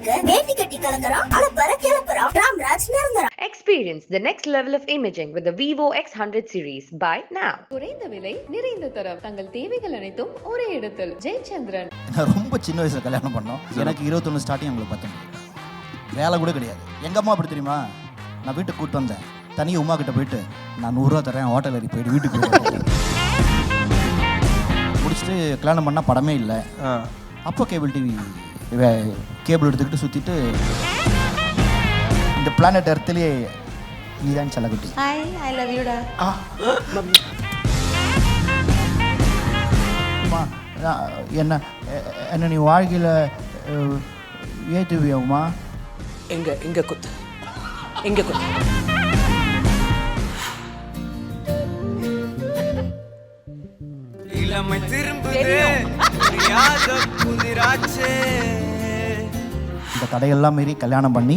எனக்கு வேட்டி கட்டி கலங்கரம் அலப்பற கிளப்பறம் ராம்ராஜ் நிரந்தரம். Experience the next level of imaging with the Vivo X100 series. Buy now. குறைந்த விலை நிறைந்த தரம் தங்கள் தேவைகள் அனைத்தும் ஒரே இடத்தில். ஜெயச்சந்திரன். நான் ரொம்ப சின்ன வயசுல கல்யாணம் பண்ணோம். எனக்கு 21 ஸ்டார்டிங், அவங்களுக்கு 19. வேலை கூட கிடையாது. எங்க அம்மா அப்படி தெரியுமா, நான் வீட்டுக்கு கூப்பிட்டு வந்தேன், தனி உமா கிட்ட போயிட்டு நான் 100 ரூபா தரேன், ஹோட்டல் ஏறி போயிட்டு வீட்டுக்கு போயிட்டு முடிச்சுட்டு கல்யாணம் பண்ணால் படமே இல்லை. அப்போ கேபிள் டிவி கேபிள் எடுத்துக்கிட்டு சுற்றிட்டு இந்த பிளானட் எர்த்லேயே நீதான் செல்லக்குட்டி. ஹாய், ஐ லவ் யூ டா. அம்மா என்ன என்ன நீ வாழ்க்கையில் ஏற்றுவியம்மா? எங்க குத்து எங்க குத்து. இளமை திரும்புதே புதிராச்சே. இந்த தடையெல்லாம் மீறி கல்யாணம் பண்ணி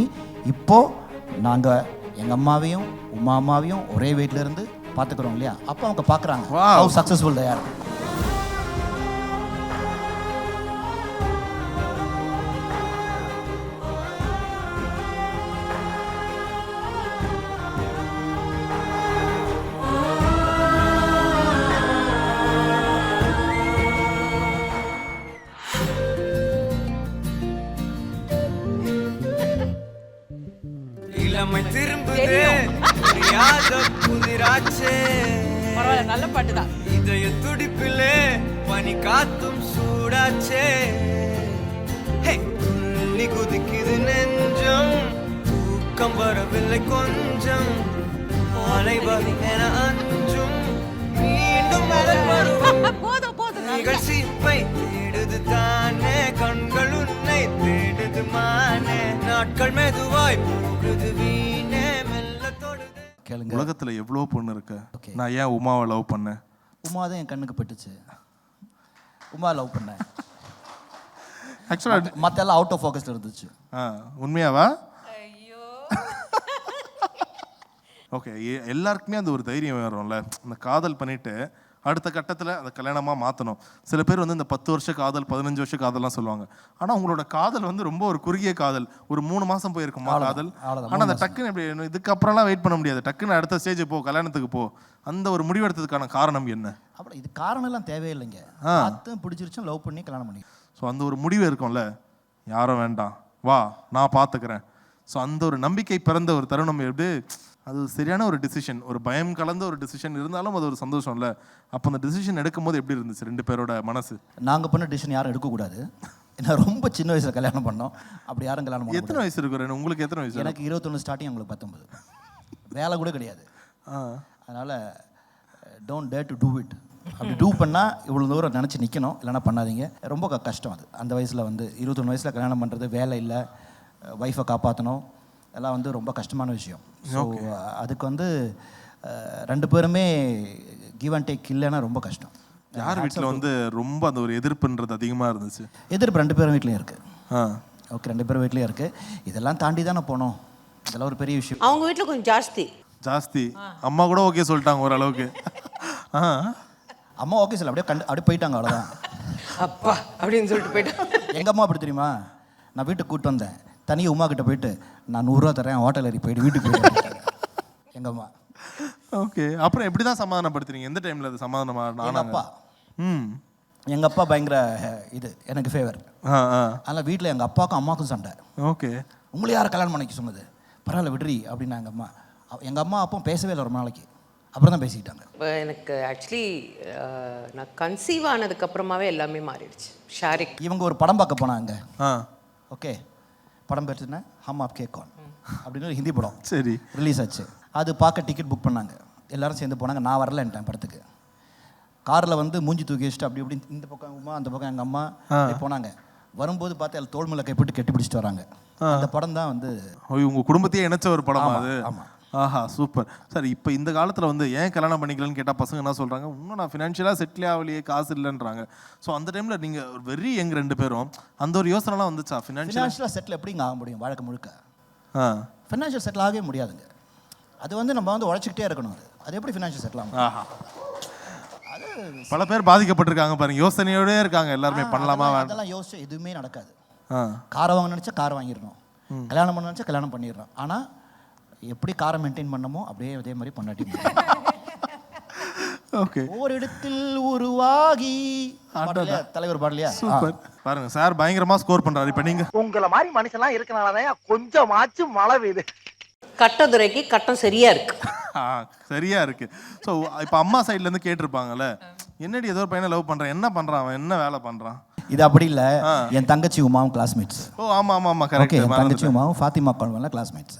இப்போ நாங்கள் எங்கள் அம்மாவையும் உமா அம்மாவையும் ஒரே வீட்டில் இருந்து பார்த்துக்குறோம் இல்லையா? அப்போ அவங்க பார்க்குறாங்க ஹவ் சக்ஸஸ்ஃபுல் தே ஆர். இளமை திரும்புதே புதிராச்சே. பரவாயில்ல, நல்ல பாட்டு தான். இதய துடிப்பிலே பனி காத்தும் சூடாச்சே. துள்ளி குதிக்குது நெஞ்சம், தூக்கம் வரவில்லை கொஞ்சம், மாலை வரும் என அஞ்சும், மீண்டும் நிகழ்ச்சிப்பை தேடுது தானே, கண்கள் உன்னை தேடுது மானே, நாட்கள் மெதுவாய் போகுது வீணே மெல்ல தொடுது. கேளுங்க, உலகத்துல எவ்வளோ பொண்ணு இருக்கு, நான் ஏன் உமாவை லவ் பண்ணேன்? உமா தான் என் கண்ணுக்கு பட்டுச்சு. உமா லவ் பண்ணேன். ஆக்சுவலாக மற்ற எல்லாம் அவுட் ஆஃப் ஃபோக்கஸ்ல இருந்துச்சு. உண்மையாவா? ஓகே, எல்லாருக்குமே அந்த ஒரு தைரியம் வரும்ல, அந்த காதல் பண்ணிட்டு அடுத்த கட்டத்தில் அதை கல்யாணமாக மாற்றணும். சில பேர் வந்து இந்த 10 வருஷ காதல் 15 வருஷ காதல்லாம் சொல்லுவாங்க. ஆனால் உங்களோட காதல் வந்து ரொம்ப ஒரு குறுகிய காதல், ஒரு 3 மாதம் போயிருக்குமா காதல். ஆனால் அந்த டக்குன்னு இப்படி இதுக்கப்புறம்லாம் வெயிட் பண்ண முடியாது, டக்குன்னு அடுத்த ஸ்டேஜ் போ, கல்யாணத்துக்கு போ. அந்த ஒரு முடிவெடுத்ததுக்கான காரணம் என்ன? அப்படி இது காரணம் எல்லாம் தேவையில்லைங்க. பார்த்து பிடிச்சிருச்சும் லவ் பண்ணி கல்யாணம் பண்ணி. ஸோ அந்த ஒரு முடிவு இருக்கும்ல, யாரும் வேண்டாம் வா நான் பார்த்துக்கிறேன். ஸோ அந்த ஒரு நம்பிக்கை பிறந்த ஒரு தருணம் எப்படி, அது சரியான ஒரு டிசிஷன், ஒரு பயம் கலந்த ஒரு டிசிஷன் இருந்தாலும் அது ஒரு சந்தோஷம் இல்லை. அப்போ அந்த டிசிஷன் எடுக்கும்போது எப்படி இருந்துச்சு 2 பேரோட மனசு? நாங்கள் பண்ண டிசிஷன் யாரும் எடுக்கக்கூடாது. நான் ரொம்ப சின்ன வயசில் கல்யாணம் பண்ணோம். அப்படி யாரும் கல்யாணம் பண்ண. எத்தனை வயசு இருக்கு உங்களுக்கு? எத்தனை வயசு? எனக்கு 21 ஸ்டார்டிங், அவங்களுக்கு 19. வேலை கூட கிடையாது. அதனால் don't dare to do it. அப்படி டூ பண்ணால் இவ்வளோ தூரம் நினச்சி நிற்கணும், இல்லைனா பண்ணாதீங்க. ரொம்ப கஷ்டம் அது. அந்த வயசில் வந்து 21 வயசில் கல்யாணம் பண்ணுறது, வேலை இல்லை, ஒய்ஃபை காப்பாற்றணும், எல்லாம் வந்து ரொம்ப கஷ்டமான விஷயம். ஸோ அதுக்கு வந்து 2 பேருமே கிவ் அண்ட் டேக் இல்லைன்னா ரொம்ப கஷ்டம். யார் வீட்டில் வந்து ரொம்ப அந்த ஒரு எதிர்ப்புன்றது அதிகமாக இருந்துச்சு? எதிர்ப்பு 2 பேரும் வீட்லேயும் இருக்குது. ஓகே, 2 பேரும் வீட்லேயும் இருக்குது. இதெல்லாம் தாண்டி தானே போனோம், இதெல்லாம் ஒரு பெரிய விஷயம். அவங்க வீட்டில் கொஞ்சம் ஜாஸ்தி. அம்மா கூட ஓகே சொல்லிட்டாங்க ஓரளவுக்கு. அம்மா ஓகே சொல்ல அப்படியே போயிட்டாங்க, அவ்வளோதான். அப்பா அப்படின்னு சொல்லிட்டு போயிட்டாங்க. எங்கள் அம்மா அப்படி தெரியுமா, நான் வீட்டுக்கு கூப்பிட்டு வந்தேன், தனி உமா கிட்ட போயிட்டு நான் 100 ரூபா தரேன், ஹோட்டல் ஏறி போயிட்டு வீட்டுக்கு போயிட்டு எங்கள் அம்மா. ஓகே, அப்புறம் எப்படி தான் சமாதானப்படுத்துறீங்க? எந்த டைமில் அது சமாதானமாக? எங்கள் அப்பா எங்கள் அப்பா பயங்கர இது எனக்கு ஃபேவர். அதனால் வீட்டில் எங்கள் அப்பாவுக்கும் அம்மாவுக்கும் சண்டை. ஓகே, உங்களை யாரை கல்யாணம் பண்ணிக்க சொன்னது, பரவாயில்ல விடுறி அப்படின்னா எங்கள் அம்மா அப்போ பேசவே இல்லை ரொம்ப நாளைக்கு. அப்புறம் தான் பேசிக்கிட்டாங்க. இப்போ எனக்கு ஆக்சுவலி நான் கன்சீவ் ஆனதுக்கப்புறமாவே எல்லாமே மாறிடுச்சு. ஷாரிக் இவங்க ஒரு படம் பார்க்க போனாங்க. ஓகே, படம் பேர் ஹம் ஆப்கே கௌன் அப்படின்னு ஒரு ஹிந்தி படம். சரி, ரிலீஸ் ஆச்சு. அது பார்க்க டிக்கெட் புக் பண்ணாங்க, எல்லோரும் சேர்ந்து போனாங்க. நான் வரலன்ட்டேன் படத்துக்கு. காரில் வந்து மூஞ்சி தூக்கி வச்சுட்டு அப்படி இப்படி இந்த பக்கம் உமா, அந்த பக்கம் எங்கள் அம்மா போனாங்க. வரும்போது பார்த்து அதில் தோல் மேலே கைப்பட்டு கெட்டி பிடிச்சிட்டு வராங்க. அந்த படம் தான் வந்து உங்கள் குடும்பத்தையே இணைச்ச ஒரு படமா அது? ஆமாம். ஆஹா, சூப்பர் சார். இப்போ இந்த காலத்தில் வந்து ஏன் கல்யாணம் பண்ணிக்கலன்னு கேட்டால் பசங்க என்ன சொல்கிறாங்க, இன்னும் நான் ஃபினான்ஷியலாக செட்டில் ஆகலையே, காசு இல்லைன்றாங்க. ஸோ அந்த டைமில் நீங்கள் ஒரு வெரி யங் 2 பேரும் அந்த ஒரு யோசனைலாம் வந்துச்சா? ஃபினான்ஷியலாக செட்டில் எப்படிங்க ஆக முடியும்? வாழ்க்கை முழுக்க ஃபினான்ஷியல் செட்டில் ஆகவே முடியாதுங்க. அது வந்து நம்ம வந்து உழைச்சிக்கிட்டே இருக்கணும். அது எப்படி ஃபினான்ஷியல் செட்டில் ஆகும்? பல பேர் பாதிக்கப்பட்டிருக்காங்க பாருங்க, யோசனையோடே இருக்காங்க எல்லாருமே, பண்ணலாமா? அதெல்லாம் யோசிச்சு எதுவுமே நடக்காது. காரை வாங்க நினச்சா கார் வாங்கிடணும், கல்யாணம் பண்ண நினச்சா கல்யாணம் பண்ணிடுறோம். ஆனால் எப்படி காரை மெயின்டைன் பண்ணமோ அப்படியே அதே மாதிரி பொண்டாட்டி. ஓகே. ஒவ்வொரு இடத்தில் உருவாகி தலைவர் பாடலையா? சூப்பர். பாருங்க சார் பயங்கரமா ஸ்கோர் பண்றாரு. இப்போ நீங்க உங்களை மாதிரி மனுஷன்லாம் இருக்கனாலதான் கொஞ்சமாச்சும் மழை பெய்யுது. கட்டதுரைக்கு கட்டம் சரியா இருக்கு. சரியா இருக்கு. ஸோ இப்போ அம்மா சைட்ல இருந்து கேட்டிருப்பாங்கல்ல, என்னடி ஏதோ ஒரு பையனை லவ் பண்றான், என்ன பண்றான் அவன், என்ன வேலை பண்றான்? இது அப்படி இல்லை. என் தங்கச்சி உமாவும் கிளாஸ்மேட்ஸ். ஓ ஆமா ஆமா ஆமா கரெக்ட். என் தங்கச்சி உமாவும் ஃபாத்திமா கான்வென்ட்ல கிளாஸ்மேட்ஸ்.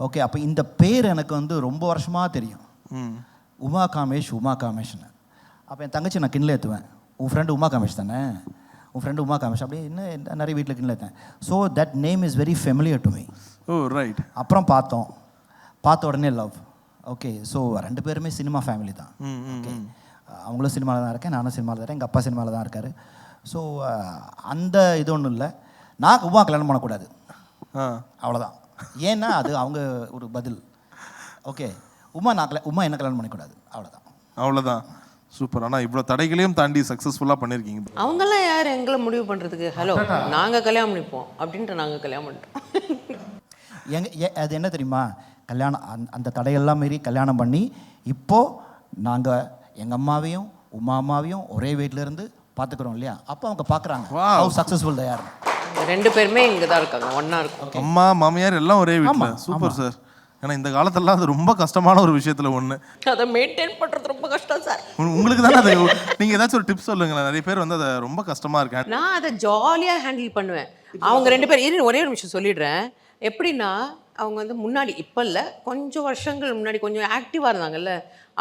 ஓகே. அப்போ இந்த பேர் எனக்கு வந்து ரொம்ப வருஷமா தெரியும். உமா காமேஷ், உமா காமேஷ்னு. அப்போ என் தங்கச்சி நான் கிண்டல ஏற்றுவேன், உன் ஃப்ரெண்டு உமா காமேஷ் தானே, உன் ஃப்ரெண்டு உமா காமேஷ், அப்படியே இன்னும் நிறைய வீட்டில் கிண்டல ஏற்றேன். So that name is very familiar to me. Oh right. அப்புறம் பார்த்த உடனே லவ். ஓகே. ஸோ 2 பேருமே சினிமா ஃபேமிலி தான். ஓகே. அவங்களும் சினிமாவில் தான் இருக்கேன், நானும் சினிமாவில் தான் இருக்கேன், எங்கள் அப்பா சினிமாவில் தான் இருக்கார். ஸோ அந்த இது ஒன்றும் இல்லை. நான் உமா கல்யாணம் பண்ணக்கூடாது, அவ்வளோதான். ஏன்னா அது அவங்க ஒரு பதில். ஓகே. உமா என்ன கல்யாணம் பண்ணக்கூடாது, அவ்வளோதான். சூப்பர். ஆனால் இவ்வளோ தடைகளையும் தாண்டி சக்ஸஸ்ஃபுல்லாக பண்ணியிருக்கீங்க. அவங்கெல்லாம் யார் எங்களை முடிவு பண்ணுறதுக்கு? ஹலோ, நாங்கள் கல்யாணம் பண்ணிப்போம் அப்படின்ட்டு நாங்கள் கல்யாணம் பண்ணிட்டோம். அது என்ன தெரியுமா, கல்யாணம் அந்த தடையெல்லாம் மீறி கல்யாணம் பண்ணி இப்போது நாங்கள் எங்கள் அம்மாவையும் உமா அம்மாவையும் ஒரே வீட்டில் இருந்து பார்த்துக்குறோம் இல்லையா? அப்போ அவங்க பார்க்குறாங்க ஹவ் சக்ஸஸ்ஃபுல் தே ஆர். 2 பேருமே இங்கே தான் இருக்காங்க, ஒன்றா இருக்கும். அம்மா மாமியார் எல்லாம் ஒரே வீட்டில். Super sir. ஏன்னா இந்த காலத்துலலாம் அது ரொம்ப கஷ்டமான ஒரு விஷயத்தில் ஒன்று. அதை மெயின்டைன் பண்ணுறது ரொம்ப கஷ்டம் சார். உங்களுக்கு தானே அது. நீங்கள் ஏதாச்சும் ஒரு டிப்ஸ் சொல்லுங்களேன். நிறைய பேர் வந்து அதை ரொம்ப கஷ்டமாக இருக்கேன். நான் அதை ஜாலியாக ஹேண்டில் பண்ணுவேன். அவங்க 2 பேர் ஒரே ஒரு நிமிஷம் சொல்லிடுறேன். எப்படின்னா அவங்க வந்து முன்னாடி, இப்போ இல்லை, கொஞ்சம் வருஷங்கள் முன்னாடி கொஞ்சம் ஆக்டிவாக இருந்தாங்கல்ல.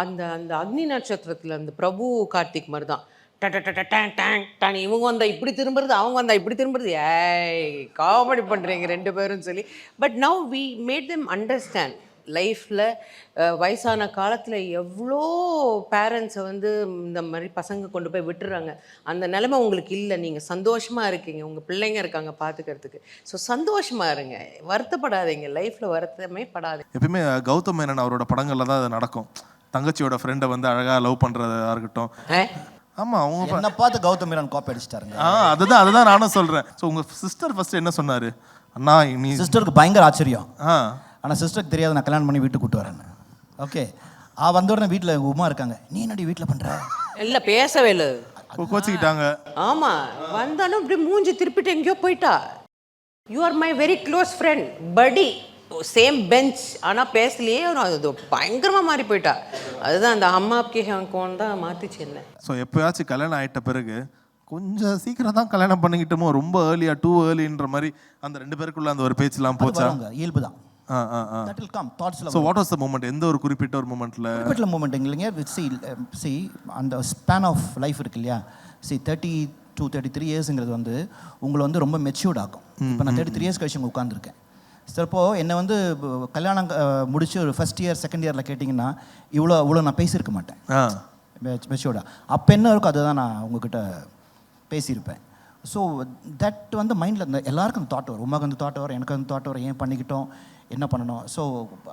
அந்த அந்த அக்னி நட்சத்திரத்தில் அந்த பிரபு கார்த்திக் மாதிரி தான். டேங் இவங்க வந்தா இப்படி திரும்புறது, அவங்க வந்தா இப்படி திரும்புறது, ஏய் காமெடி பண்ணுறீங்க 2 பேரும் சொல்லி. But now we made them understand லைஃப்பில். வயசான காலத்தில் எவ்வளோ பேரண்ட்ஸை வந்து இந்த மாதிரி பசங்க கொண்டு போய் விட்டுறாங்க. அந்த நிலைமை உங்களுக்கு இல்லை. நீங்கள் சந்தோஷமாக இருக்கீங்க, உங்கள் பிள்ளைங்க இருக்காங்க பார்த்துக்கிறதுக்கு. ஸோ சந்தோஷமாக இருங்க, வருத்தப்படாதீங்க, லைஃப்பில் வருத்தமே படாதீங்க. எப்பயுமே கௌதம் மேனன் அவரோட படங்களில் தான் அது நடக்கும். தங்கச்சியோட ஃப்ரெண்டை வந்து அழகாக லவ் பண்ணுறதா இருக்கட்டும். ஆமா, அவங்க என்ன பார்த்து கௌதம் மேனன் காப்பி அடிச்சிட்டாருங்க. அதுதான் நானும் சொல்றேன். ஸோ உங்க சிஸ்டர் ஃபர்ஸ்ட் என்ன சொன்னாரு? அண்ணா நீ சிஸ்டருக்கு பயங்கர ஆச்சரியம். ஆனால் சிஸ்டருக்கு தெரியாது நான் கல்யாணம் பண்ணி வீட்டுக்கு கூட்டு வரேன்னு. ஓகே. வந்த உடனே வீட்டில் உமா இருக்காங்க, நீ என்னடி வீட்டில் பண்ணுற? இல்லை, பேசவே இல்லை, கோச்சிக்கிட்டாங்க. ஆமாம், வந்தாலும் இப்படி மூஞ்சி திருப்பிட்டு எங்கேயோ போயிட்டா. You are my very close friend படி, சேம் பெஞ்ச், ஆனால் பேசலையே. அது பயங்கரமாக மாறி போயிட்டா. அதுதான் அந்த அம்மா அப்பே ஹங்கோன் தான் மாற்றிச்சு என்ன. ஸோ எப்போயாச்சும் கல்யாணம் ஆகிட்ட பிறகு கொஞ்சம் சீக்கிரம் தான் கல்யாணம் பண்ணிக்கிட்டோமோ, ரொம்ப ஏர்லியா, டூ ஏர்லின்ற மாதிரி அந்த 2 பேருக்குள்ள அந்த ஒரு பேச்செல்லாம் போச்சா? இயல்பு தான். That will come thoughtsல. So what was the moment? எந்த ஒரு குறிப்பிட்ட ஒரு மொமெண்ட்ல? குறிப்பிட்ட மொமெண்ட் இல்லைங்க. see அந்த ஸ்பேன் ஆஃப் லைஃப் இருக்கு இல்லையா? see 30 to 33 இயர்ஸ்ங்கிறது வந்து உங்களை வந்து ரொம்ப மெச்சூர்ட் ஆகும். இப்போ நான் 33 இயர்ஸ் கழிச்சு இங்கே உட்காந்துருக்கேன். சிலப்போ என்னை வந்து கல்யாணம் முடிச்சு ஒரு ஃபர்ஸ்ட் இயர் செகண்ட் இயரில் கேட்டிங்கன்னா இவ்வளோ நான் பேசியிருக்க மாட்டேன் மெச்சூர்டாக. அப்போ என்ன இருக்கும் அதை தான் நான் உங்ககிட்ட பேசியிருப்பேன். ஸோ தட் வந்து மைண்டில் இந்த எல்லாருக்கும் அந்த தாட் வரும். உமாக்கு அந்த தாட் வரும், எனக்கு அந்த தாட் வரும், ஏன் பண்ணிக்கிட்டோம், என்ன பண்ணணும். ஸோ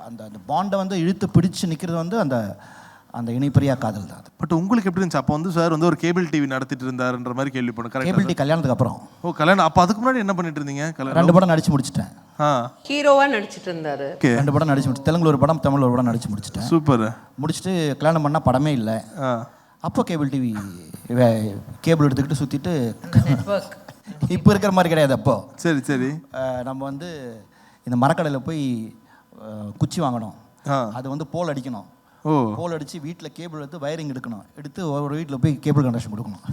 அந்த அந்த பாண்டை வந்து இழுத்து பிடிச்சு நிற்கிறது வந்து அந்த அந்த இணைப்பிரியா காதல் தான். பட் உங்களுக்கு எப்படி இருந்துச்சு? அப்போ வந்து சார் வந்து ஒரு கேபிள் டிவி நடத்திட்டு இருந்தாருன்ற மாதிரி கேள்விப்பட்டேன். கேபிள் டிவி கல்யாணத்துக்கு அப்புறம். ஓ கல்யாணம். அப்போ அதுக்கு முன்னாடி என்ன பண்ணிட்டு இருந்தீங்க? 2 படம் நடிச்சு முடிச்சிட்டேன். ஹீரோவாக நடிச்சிட்டு இருந்தாரு. 2 படம் நடிச்சு முடிச்சு, தெலுங்குல ஒரு படம், தமிழ்ல ஒரு படம் நடிச்சு முடிச்சிட்டேன். சூப்பர். முடிச்சுட்டு கல்யாணம் பண்ணால் படமே இல்லை. அப்போ கேபிள் டிவி கேபிள் எடுத்துக்கிட்டு சுற்றிட்டு இப்போ இருக்கிற மாதிரி கிடையாது. அப்போ சரி சரி நம்ம வந்து இந்த மரக்கடையில் போய் குச்சி வாங்கணும், அது வந்து போல் அடிக்கணும், போல் அடித்து வீட்டில் கேபிள் எடுத்து வயரிங் எடுக்கணும், எடுத்து ஒரு வீட்டில் போய் கேபிள் கனெக்ஷன் கொடுக்கணும்.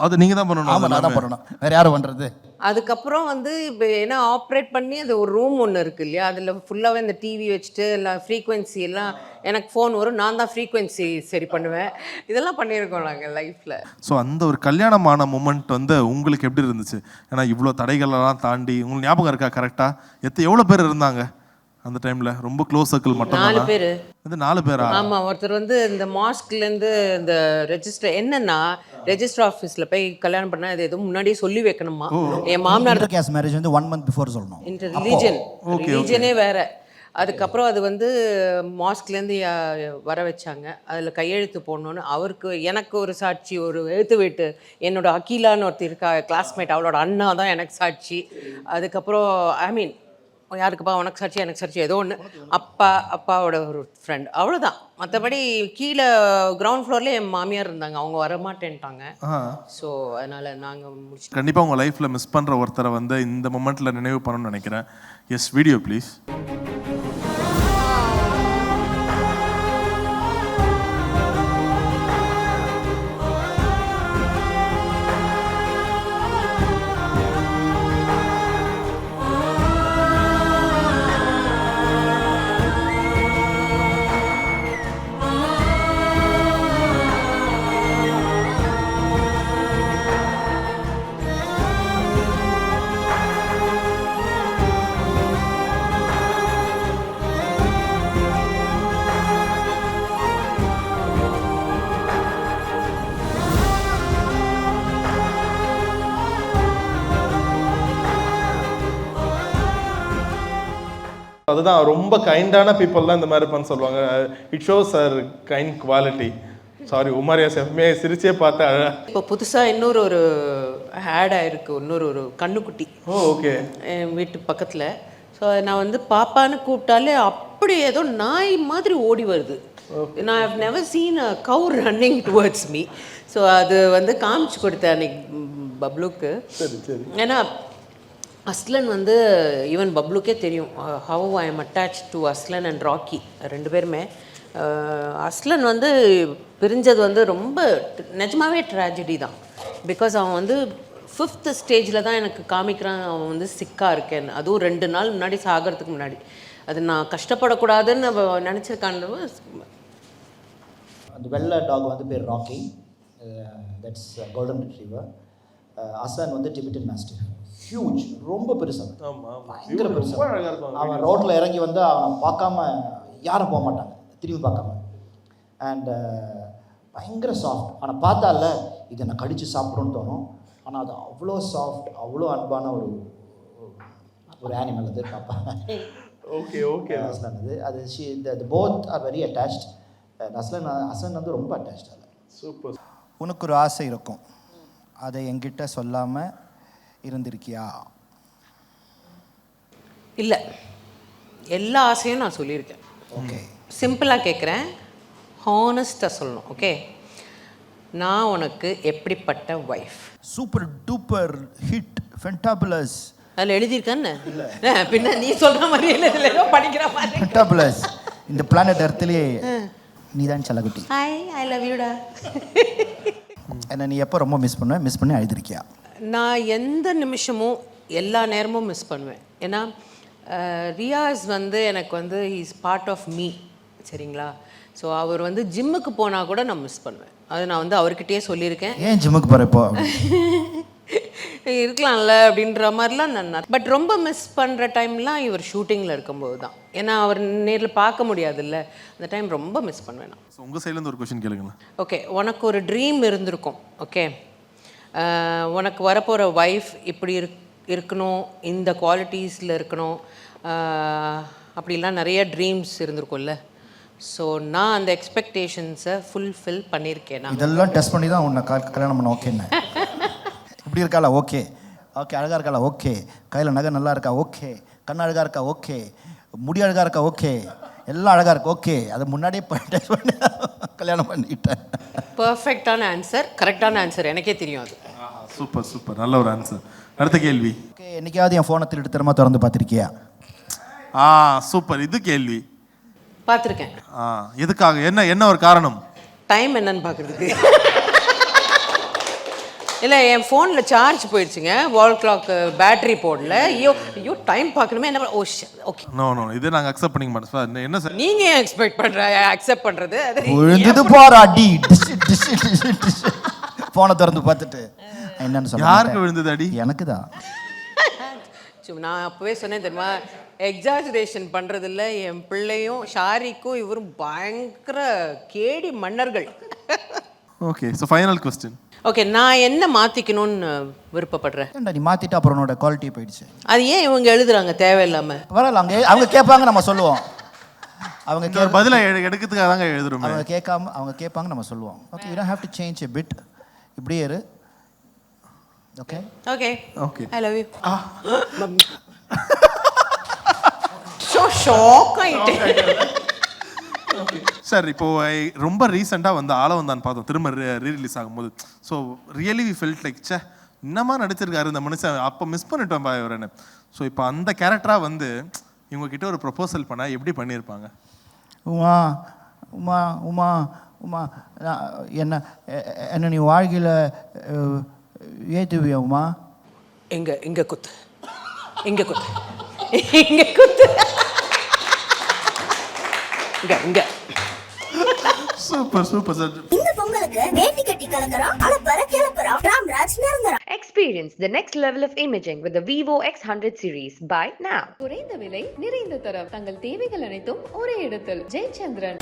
அது நீங்கள் தான் பண்ணணும். ஆமாம், நான் தான் பண்ணணும், வேறு யாரும் பண்ணுறது. அதுக்கப்புறம் வந்து இப்போ ஏன்னா ஆப்ரேட் பண்ணி அது ஒரு ரூம் ஒன்று இருக்குது இல்லையா, அதில் ஃபுல்லாகவே இந்த டிவி வச்சுட்டு எல்லாம் ஃப்ரீக்வன்சி எல்லாம் எனக்கு ஃபோன் வரும், நான் தான் ஃப்ரீக்வன்சி சரி பண்ணுவேன். இதெல்லாம் பண்ணியிருக்கோம் நாங்கள் லைஃப்பில். ஸோ அந்த ஒரு கல்யாணமான மூமெண்ட் வந்து உங்களுக்கு எப்படி இருந்துச்சு? ஏன்னா இவ்வளோ தடைகளெல்லாம் தாண்டி உங்களுக்கு ஞாபகம் இருக்கா கரெக்டாக? எவ்வளோ பேர் இருந்தாங்க அந்த டைமில்? ரொம்ப க்ளோஸ் சர்க்கிள் மட்டும்? 4 பேர். இது 4 பேரா? ஆமாம். ஒருத்தர் வந்து இந்த மாஸ்க்லேருந்து இந்த ரெஜிஸ்டர் என்னன்னா ரெஜிஸ்டர் ஆஃபீஸில் போய் கல்யாணம் பண்ணால் அது எதுவும் முன்னாடியே சொல்லி வைக்கணுமா. என் மாமனார் கேஸ் மேரேஜ் வந்து 1 month பிஃபோர் சொல்லணும். ரிலீஜனே வேற. அதுக்கப்புறம் அது வந்து மாஸ்க்லேருந்து வர வச்சாங்க. அதில் கையெழுத்து போடணுன்னு அவருக்கு எனக்கு ஒரு சாட்சி, ஒரு எழுத்து வீட்டு என்னோட அகிலான்னு ஒருத்தர் இருக்கா கிளாஸ்மேட், அவளோட அண்ணா தான் எனக்கு சாட்சி. அதுக்கப்புறம் யாருக்குப்பா உனக்கு சாட்சி எனக்கு சாட்சி ஏதோ ஒன்று, அப்பாவோட ஒரு ஃப்ரெண்ட், அவ்வளோதான். மற்றபடி கீழே கிரவுண்ட் ஃப்ளோர்லேயே என் மாமியார் இருந்தாங்க, அவங்க வரமாட்டேன்ட்டாங்க. ஸோ அதனால் நாங்கள் முடிச்சு. கண்டிப்பாக உங்கள் லைஃப்பில் மிஸ் பண்ணுற ஒருத்தரை வந்து இந்த மொமெண்ட்டில் நினைவு பண்ணணும்னு நினைக்கிறேன். Yes, video please. அதுதான் ரொம்ப கைண்டான பீப்புள் தான் இந்த மாதிரி பண்ண சொல்லுவாங்க. It shows sir kind quality. Sorry உமாரியாஸ் எப்பவுமே சிரிச்சே பார்த்து இப்போ புதுசாக இன்னொரு ஒரு ஆட் ஆயிருக்கு, இன்னொரு கண்ணுக்குட்டி. ஓகே. என் வீட்டு பக்கத்தில். ஸோ நான் வந்து பாப்பான்னு கூப்பிட்டாலே அப்படி ஏதோ நாய் மாதிரி ஓடி வருது. நான் have never seen a cow running towards me. So அது வந்து காமிச்சு கொடுத்தேன் அன்னைக்கு பப்ளுக்கு. சரி சரி. ஏன்னா அஸ்லன் வந்து ஈவன் பப்ளுக்கே தெரியும் how I am attached to Aslan and Rocky ரெண்டு பேருமே. அஸ்லன் வந்து பிரிஞ்சது வந்து ரொம்ப நிஜமாவே ட்ராஜடி தான். பிகாஸ் அவன் வந்து 5th ஸ்டேஜில் தான் எனக்கு காமிக்கிறான் அவன் வந்து சிக்காக இருக்கேன்னு. அதுவும் 2 நாள் முன்னாடி சாகிறதுக்கு முன்னாடி. அது நான் கஷ்டப்படக்கூடாதுன்னு நினச்சிருக்கான்னு. அந்த வெள்ளை டாக் வந்து பேர் Rocky, that's golden retriever. Aslan வந்து டிபெட்டன் மாஸ்டிஃப், ஹியூஜ், ரொம்ப பெருசாக, பயங்கர பெருசாக. அவன் ரோட்டில் இறங்கி வந்து அவனை பார்க்காம யாரும் போக மாட்டாங்க, திரும்பி பார்க்காம. அண்ட் பயங்கர சாஃப்ட். அவனை பார்த்தால இதை நான் கடித்து சாப்பிட்றோன்னு தோணும். ஆனால் அது அவ்வளோ சாஃப்ட், அவ்வளோ அன்பான ஒரு ஆனிமல் அது. பாப்பா ஓகே ஓகே. அஸ்லன் அது both are very attached. Asan வந்து ரொம்ப அட்டாச்ட். அது சூப்பர். உனக்கு ஒரு ஆசை இருக்கும், அதை என்கிட்ட சொல்லாமல் இருந்திருக்கியா? இல்லை, எல்லா ஆசையும் நான் சொல்லியிருக்கேன். ஓகே, சிம்பிளாக கேட்குறேன், ஹானஸ்ட்டாக சொல்லணும். ஓகே, நான் உனக்கு எப்படிப்பட்ட wife? Super duper hit fantabulous. அதில் எழுதியிருக்கேன்னு பின்ன நீ சொல்கிற மாதிரி இல்லை, ஏதோ படிக்கிற மாதிரி. ஃபென்டாபுலஸ் இந்த பிளானட் எர்த்லேயே நீ தான் செல்லகுட்டி. Hi, I love யூடா. என்ன நீ எப்போ ரொம்ப மிஸ் பண்ணி அழுதுருக்கியா? நான் எந்த நிமிஷமும் எல்லா நேரமும் மிஸ் பண்ணுவேன். ஏன்னா ரியாஸ் வந்து எனக்கு வந்து இஸ் பார்ட் ஆஃப் மீ, சரிங்களா? ஸோ அவர் வந்து ஜிம்முக்கு போனால் கூட நான் மிஸ் பண்ணுவேன். அது நான் வந்து அவர்கிட்டயே சொல்லியிருக்கேன். ஏன் ஜிம்முக்கு போகிறப்போ இருக்கலாம்ல அப்படின்ற மாதிரிலாம் நான். பட் ரொம்ப மிஸ் பண்ணுற டைம்லாம் இவர் ஷூட்டிங்கில் இருக்கும்போது தான். ஏன்னா அவர் நேரில் பார்க்க முடியாதுல்ல, அந்த டைம் ரொம்ப மிஸ் பண்ணுவேன் நான். உங்கள் சைட்லேருந்து ஒரு கொஷின் கேளுங்களேன். ஓகே, உனக்கு ஒரு ட்ரீம் இருந்திருக்கும். ஓகே, உனக்கு வரப்போகிற ஒய்ஃப் இப்படி இருக்கணும், இந்த குவாலிட்டிஸில் இருக்கணும், அப்படிலாம் நிறைய ட்ரீம்ஸ் இருந்திருக்கும்ல. ஸோ நான் அந்த எக்ஸ்பெக்டேஷன்ஸை ஃபுல்ஃபில் பண்ணியிருக்கேன். நான் இதெல்லாம் டெஸ்ட் பண்ணி தான் உன்னை கல்யாணம் பண்ண. ஓகேண்ணே, இப்படி இருக்காளா? Okay okay. அழகாக இருக்காளா? ஓகே. கையில் நகை நல்லா இருக்கா? ஓகே. கண் அழகாக இருக்கா? ஓகே. முடி அழகாக இருக்கா? ஓகே. எல்லாம் அழகாக இருக்கு. ஓகே. அதை முன்னாடியே டெஸ்ட் பண்ணி கல்யாணம் பண்ணிக்கிட்டேன். பர்ஃபெக்டான ஆன்சர், கரெக்டான ஆன்சர், எனக்கே தெரியும் அது. சூப்பர் சூப்பர், நல்ல ஒரு ஆன்சர். அடுத்த கேள்வி. ஓகே, என்னைக்காவது என் ஃபோனை திருட்டு தரமா திறந்து பார்த்துருக்கியா? சூப்பர். இது கேள்வி பார்த்துருக்கேன். எதுக்காக? என்ன ஒரு காரணம்? டைம் என்னன்னு பார்க்குறதுக்கு. இல்லை, என் ஃபோனில் சார்ஜ் போயிடுச்சுங்க, வால் கிளாக் பேட்டரி போடல. ஐயோ டைம் பார்க்கணுமே, என்ன ஓ ஓகே. நோ இது நாங்கள் அக்செப்ட் பண்ணிக்க மாட்டோம் சார். என்ன சார் நீங்கள் ஏன் அக்செப்ட் பண்ணுறது? விழுந்தது போற அடி. ஃபோனை திறந்து பார்த்துட்டு என்னன்னு சொல்ல. யாருக்கு விழுந்தது அடி? எனக்கு தான். நான் அப்போவே சொன்னேன் தெரியுமா, எக்ஸாஜரேஷன் பண்ணுறதில்ல. என் பிள்ளையும் ஷாரிக்கும் இவரும் பயங்கர கேடி மன்னர்கள். Okay, so final question. Okay, நான் என்ன மாற்றிக்கணும்னு விருப்பப்படுறேன்? ஏன்டா நீ மாற்றிட்டு அப்புறம் உன்னோட குவாலிட்டி போயிடுச்சு. அது ஏன் இவங்க எழுதுறாங்க தேவையில்லாமல்? பரவாயில்ல, அவங்க கேட்பாங்க, நம்ம சொல்லுவோம். அவங்க பதில எடுக்கிறதுக்காக தாங்க எழுதுறோம். அவங்க கேட்பாங்க, நம்ம சொல்லுவோம். Okay, you don't have to change a bit. இப்படியே இரு. Okay okay okay, I love you. Shock ஆயிட்டேன். சார் இப்போ ரொம்ப ரீசெண்டாக வந்து ஆள வந்தான்னு பார்த்தோம், திரும்ப ரீரிலீஸ் ஆகும்போது. So really we felt like சே இன்னமா நடிச்சிருக்காரு இந்த மனுஷன், அப்போ மிஸ் பண்ணிட்டோம் இவரன்னு. ஸோ இப்போ அந்த கேரக்டராக வந்து இவங்க கிட்ட ஒரு ப்ரொபோசல் பண்ண எப்படி பண்ணியிருப்பாங்க? உமா உமா உமா உமா என்ன நீ வாழ்க்கையில் ஏற்றுவியா உமா? இங்க குத்து, இங்க குத்து, இங்க குத்து, இங்க. Super super sir. இந்த பொங்கலுக்கு வேட்டி கட்டி கலக்குறோம், அலப்பற கிளப்புறோம். ராம்ராஜ் நிரந்தரம். Experience the next level of imaging with the Vivo X100 series. Buy now. குறைந்த விலை நிறைந்த தரம், தங்கள் தேவைகள் அனைத்தும் ஒரே இடத்தில். ஜெயச்சந்திரன்.